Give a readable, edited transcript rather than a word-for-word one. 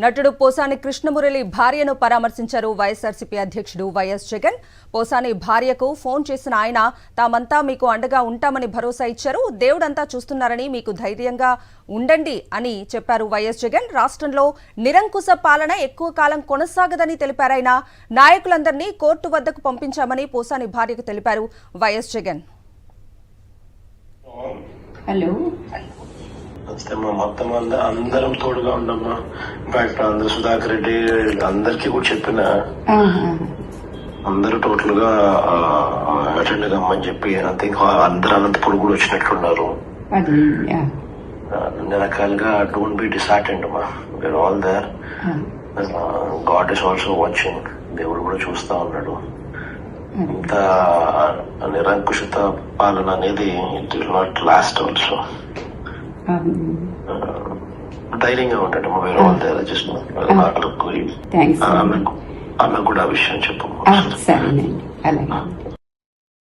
నటుడు పోసాని కృష్ణమురళి భార్యను పరామర్శించారు వైఎస్ఆర్సీపీ అధ్యక్షుడు వైఎస్ జగన్. పోసాని భార్యకు ఫోన్ చేసిన ఆయన తామంతా మీకు అండగా ఉంటామని భరోసా ఇచ్చారు. దేవుడంతా చూస్తున్నారని మీకు ధైర్యంగా ఉండండి అని చెప్పారు వైఎస్ జగన్. రాష్ట్రంలో నిరంకుశ పాలన ఎక్కువ కాలం కొనసాగదని తెలిపారాయన. నాయకులందరినీ కోర్టు వద్దకు పంపించామని పోసాని భార్యకు తెలిపారు వైఎస్ జగన్. హలో మొత్తం అందరం తోడుగా ఉండమ్మా. ఇన్ఫాక్ట్ అందరు సుధాకర్ రెడ్డి అందరికీ కూడా చెప్పిన అందరూ టోటల్ గా అటెండ్ కమ్మని చెప్పి ఐ థింక్ అందరు అనంతపురం కూడా వచ్చినట్లున్నారు. అన్ని రకాలుగా డోంట్ బి డిసార్టెండ్ అమ్మా. We are all there. God is also watching. దేవుడు కూడా చూస్తా ఉన్నాడు. ఇంత నిరంకుశత పాలన అనేది it will not last also. ధైర్యంగా ఉంటాడు వేరే వాళ్ళ దగ్గర. జస్ట్ అన్న కూడా ఆ విషయం చెప్పు. సరేనండి అలాగే.